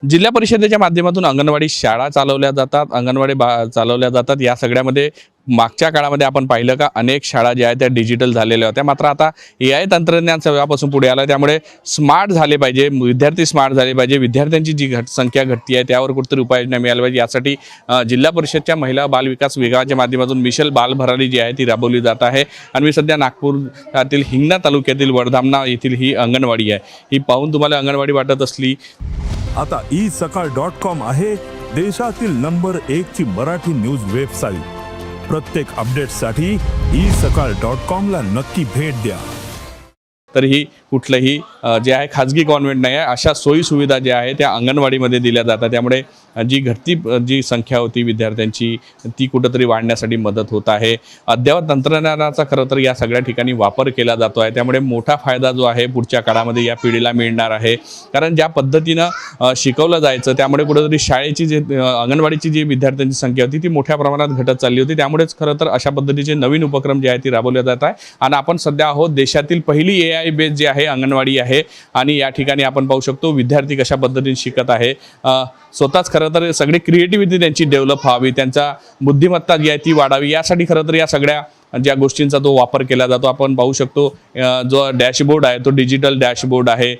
जिल्हा परिषदेच्या माध्यमातून अंगणवाडी शाळा चालवल्या जातात, अंगणवाडी चालवल्या जातात। या सगळ्यामध्ये मागच्या काळामध्ये आपण पाहिलं का अनेक शाळा ज्या आहेत त्या डिजिटल झालेल्या होत्या, मात्र आता AI तंत्रज्ञान सगळ्यापासून पुढे आलं, त्यामुळे स्मार्ट झाले पाहिजे, विद्यार्थी स्मार्ट झाले पाहिजे, विद्यार्थ्यांची जी संख्या घटती आहे त्यावर कुठेतरी उपाययोजना मिळाल्या पाहिजे। यासाठी जिल्हा परिषदच्या महिला बाल विकास विभागाच्या माध्यमातून मिशन बाल भरारी जी आहे ती राबवली जात आहे। आणि मी सध्या नागपूरातील हिंगणा तालुक्यातील वडधामना येथील ही अंगणवाडी आहे। ही पाहून तुम्हाला अंगणवाडी वाटत असली आता isakal.com आहे देशातील नंबर 1 ची मराठी न्यूज वेबसाईट। प्रत्येक अपडेटसाठी isakal.com ला नक्की भेट द्या। तरीही कुठलंही जे आहे खाजगी कॉन्व्हेंट नाही आहे, अशा सोयी सुविधा ज्या आहे त्या अंगणवाडीमध्ये दिल्या जातात। त्यामुळे जी संख्या होती विद्यार्थ्यांची ती कुठंतरी वाढण्यासाठी मदत होत आहे। अद्ययावत तंत्रज्ञानाचा खरं तर या सगळ्या ठिकाणी वापर केला जातो आहे, त्यामुळे मोठा फायदा जो आहे पुढच्या काळामध्ये या पिढीला मिळणार आहे। कारण ज्या पद्धतीनं शिकवलं जायचं त्यामुळे कुठंतरी शाळेची अंगणवाडीची जी विद्यार्थ्यांची संख्या होती ती मोठ्या प्रमाणात घटत चालली होती। त्यामुळेच खरं तर अशा पद्धतीचे नवीन उपक्रम जे आहे ती राबवले जात आहे। आणि आपण सध्या आहोत देशातील पहिली AI बेस जी आहे अंगणवाडी आहे। आणि या ठिकाणी आपण पाहू शकतो विद्यार्थी कशा पद्धतीने शिकत आहे, स्वतःच खरं तर सगळी क्रिएटिव्हिटी त्यांची डेव्हलप व्हावी, त्यांचा बुद्धिमत्ता जी आहे ती वाढावी, यासाठी खरं तर या सगळ्या ज्या गोष्टींचा तो वापर केला जातो। आपण पाहू शकतो जो डॅशबोर्ड आहे तो डिजिटल डॅशबोर्ड आहे।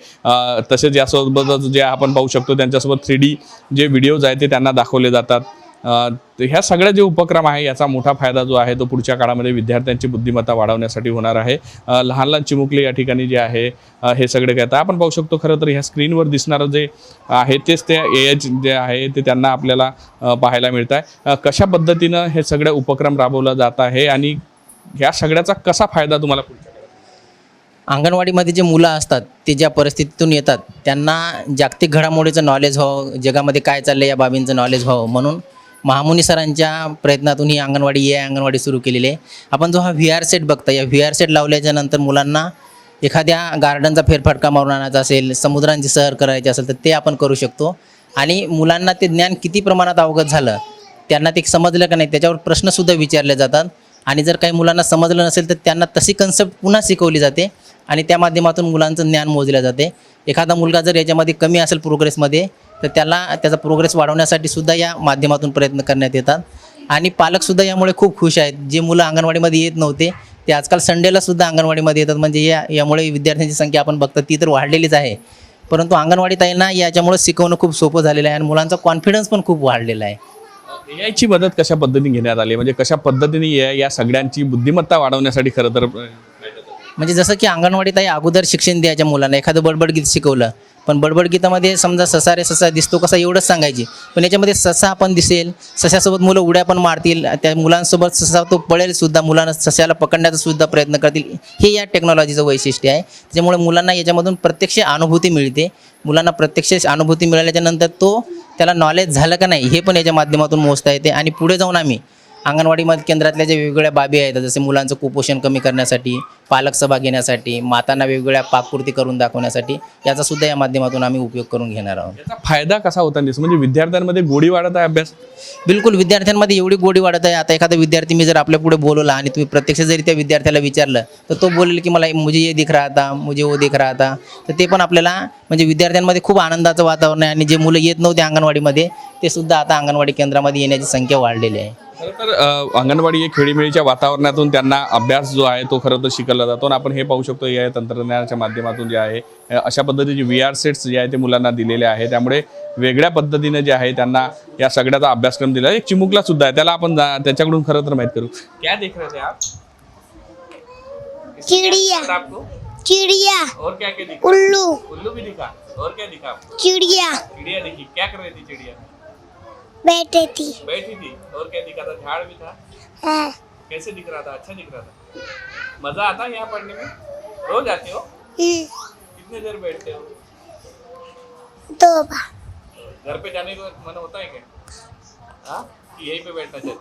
तसेच यासोबतच जे आपण पाहू शकतो त्यांच्यासोबत 3D जे व्हिडिओज आहेत ते त्यांना दाखवले जातात। ह्या सगळ्या जे उपक्रम आहे याचा मोठा फायदा जो आहे तो पुढच्या काळामध्ये विद्यार्थ्यांची बुद्धिमत्ता वाढवण्यासाठी होणार आहे। लहान लहान चिमुकले या ठिकाणी जे आहे हे सगळे काय आपण पाहू शकतो। खरं तर ह्या स्क्रीनवर दिसणारं जे आहे तेच ते AI जे आहे ते त्यांना आपल्याला पाहायला मिळत आहे। कशा पद्धतीनं हे सगळे उपक्रम राबवला जात आहे आणि ह्या सगळ्याचा कसा फायदा तुम्हाला अंगणवाडीमध्ये जे मुलं असतात ते ज्या परिस्थितीतून येतात त्यांना जागतिक घडामोडीचं नॉलेज व्हावं, जगामध्ये काय चाललं या बाबींचं नॉलेज व्हावं म्हणून महामुनी सरांच्या प्रयत्नातून ही अंगणवाडी सुरू केलेली आहे। आपण जो हा VR सेट बघता, या VR सेट लावल्याच्या नंतर मुलांना एखाद्या गार्डनचा फेरफटका मारून आणायचा असेल, समुद्रांची सहल करायची असेल तर ते आपण करू शकतो। आणि मुलांना ते ज्ञान किती प्रमाणात अवगत झालं, त्यांना ते समजलं का नाही त्याच्यावर प्रश्नसुद्धा विचारले जातात। आणि जर काही मुलांना समजलं नसेल तर त्यांना तशी कन्सेप्ट पुन्हा शिकवली जाते आणि त्या माध्यमातून मुलांचं ज्ञान मोजले जाते। एखादा मुलगा जर याच्यामध्ये कमी असेल प्रोग्रेसमध्ये तर त्याचा प्रोग्रेस वाढवण्यासाठी सुद्धा या माध्यमातून प्रयत्न करण्यात येतात। आणि पालकसुद्धा यामुळे खूप खुश आहेत। जे मुलं अंगणवाडीमध्ये येत नव्हते ते आजकाल संडेला सुद्धा अंगणवाडीमध्ये येतात। म्हणजे यामुळे विद्यार्थ्यांची संख्या आपण बघतो ती तर वाढलेलीच आहे, परंतु अंगणवाडीताईंना याच्यामुळे शिकवणं खूप सोपं झालेलं आहे आणि मुलांचा कॉन्फिडन्स पण खूप वाढलेला आहे। AI ची मदत कशा पद्धतीने घेण्यात आली, म्हणजे कशा पद्धतीने या सगळ्यांची बुद्धिमत्ता वाढवण्यासाठी खरं तर म्हणजे जसं की अंगणवाडीताई अगोदर शिक्षण द्यायच्या मुलांना, एखादं बडबड गीत शिकवलं, पण बडबड गीतामध्ये समजा ससा रे ससा दिसतो कसा एवढंच सांगायची, पण याच्यामध्ये ससा पण दिसेल, सशासोबत मुलं उड्या पण मारतील, त्या मुलांसोबत ससा तो पळेल सुद्धा, मुलांना सशाला पकडण्याचा सुद्धा प्रयत्न करतील। हे या टेक्नॉलॉजीचं वैशिष्ट्य आहे। त्याच्यामुळे मुलांना याच्यामधून प्रत्यक्ष अनुभूती मिळते। मुलांना प्रत्यक्ष अनुभूती मिळाल्याच्या नंतर त्याला नॉलेज झालं का नाही हे पण याच्या माध्यमातून मोजता येते। आणि पुढे जाऊन आम्ही अंगणवाडीमध्ये केंद्रातल्या ज्या वेगवेगळ्या बाबी आहेत, जसे मुलांचं कुपोषण कमी करण्यासाठी, पालक सभा घेण्यासाठी, मातांना वेगवेगळ्या पाककृती करून दाखवण्यासाठी याचा सुद्धा या माध्यमातून आम्ही उपयोग करून घेणार आहोत। याचा फायदा कसा होता म्हणजे विद्यार्थ्यांमध्ये गोडी वाढत आहे अभ्यास? बिलकुल, विद्यार्थ्यांमध्ये एवढी गोडी वाढत आहे। आता एखादा विद्यार्थी मी जर आपल्या पुढे बोलवला आणि तुम्ही प्रत्यक्ष जरी त्या विद्यार्थ्याला विचारलं तर तो बोलेल की मला मुझे ये दिख रहा था, मुझे वो दिख रहा था। तर ते पण आपल्याला म्हणजे विद्यार्थ्यांमध्ये खूप आनंदाचं वातावरण आहे। आणि जे मुलं येत नव्हते अंगणवाडीमध्ये ते सुद्धा आता अंगणवाडी केंद्रामध्ये येण्याची संख्या वाढलेली आहे। खरं तर अंगणवाडी खेळीमेळीच्या वातावरणातून त्यांना अभ्यास जो आहे तो खरं तर शिकवला जातो। आणि आपण हे पाहू शकतो या तंत्रज्ञानाच्या माध्यमातून जे आहे अशा पद्धतीचे VR सेट्स जे आहे ते मुलांना दिलेले आहे। त्यामुळे वेगळ्या पद्धतीने जे आहे त्यांना या सगळ्याचा अभ्यासक्रम दिला। एक चिमुकला सुद्धा आहे, त्याला आपण त्याच्याकडून खरं तर माहित करू। क्या देख रहे थे आप? चिड़िया, चिड़िया और क्या क्या दिखा? उल्लू, उल्लू भी दिखा। और क्या दिखा? चिड़िया चिड़िया दिखी। क्या कर रही थी चिड़िया? बैठे थी। बैठी थी। और क्या दिखा था? झाड़ भी था। हाँ, कैसे दिख रहा था? अच्छा दिख रहा था। मजा आता है यहाँ पढ़ने में? रोज आते हो? कितने देर बैठते हो? 2 बार। घर पे जाने को मन होता है क्या? हाँ, कि यहीं पे बैठना चाहते हो?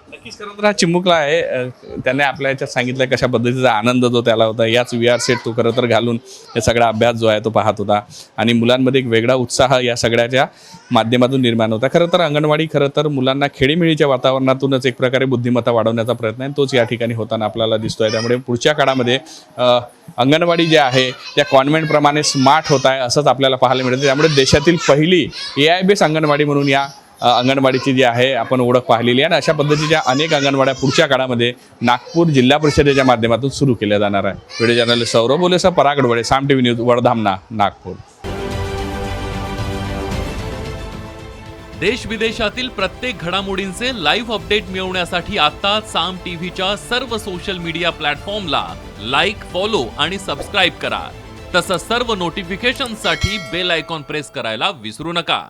नक्कीच खरं तर हा चिमुकला आहे. त्याने आपल्या याच्यात सांगितलं कशा पद्धतीचा आनंद जो त्याला होता. याच VR सेट तो खरं तर घालून हे सगळा अभ्यास जो आहे तो पाहत होता आणि मुलांमध्ये एक वेगळा उत्साह या सगळ्याच्या माध्यमातून निर्माण होता. खरं तर अंगणवाडी खरं तर मुलांना खेळीमेळीच्या वातावरणातूनच एक प्रकारे बुद्धिमत्ता वाढवण्याचा प्रयत्न आहे, तोच या ठिकाणी होताना आपल्याला दिसतोय. त्यामुळे पुढच्या काळामध्ये अंगणवाडी जी आहे त्या कॉन्व्हेंटप्रमाणे स्मार्ट होत आहे असंच आपल्याला पाहायला मिळतं. त्यामुळे देशातील पहिली AI बेस अंगणवाडी म्हणून या अंगणवाडीची जी आहे आपण ओळख पाहिलेली आहे आणि अशा पद्धतीच्या अनेक अंगणवाड्या पुढच्या काळामध्ये नागपूर जिल्हा परिषदेच्या माध्यमातून सुरू केल्या जाणार आहे. व्हिडिओ जर्नलिस्ट सौरभ बोलेसह पराग डोळे, साम TV न्यूज, वडधामना, नागपूर. देश विदेशातील प्रत्येक घडामोडींचे लाईव्ह अपडेट मिळवण्यासाठी आता साम टीव्हीच्या सर्व सोशल मीडिया प्लॅटफॉर्मला लाईक, फॉलो आणि सबस्क्राईब करा. तसंच सर्व नोटिफिकेशनसाठी बेल आयकॉन प्रेस करायला विसरू नका.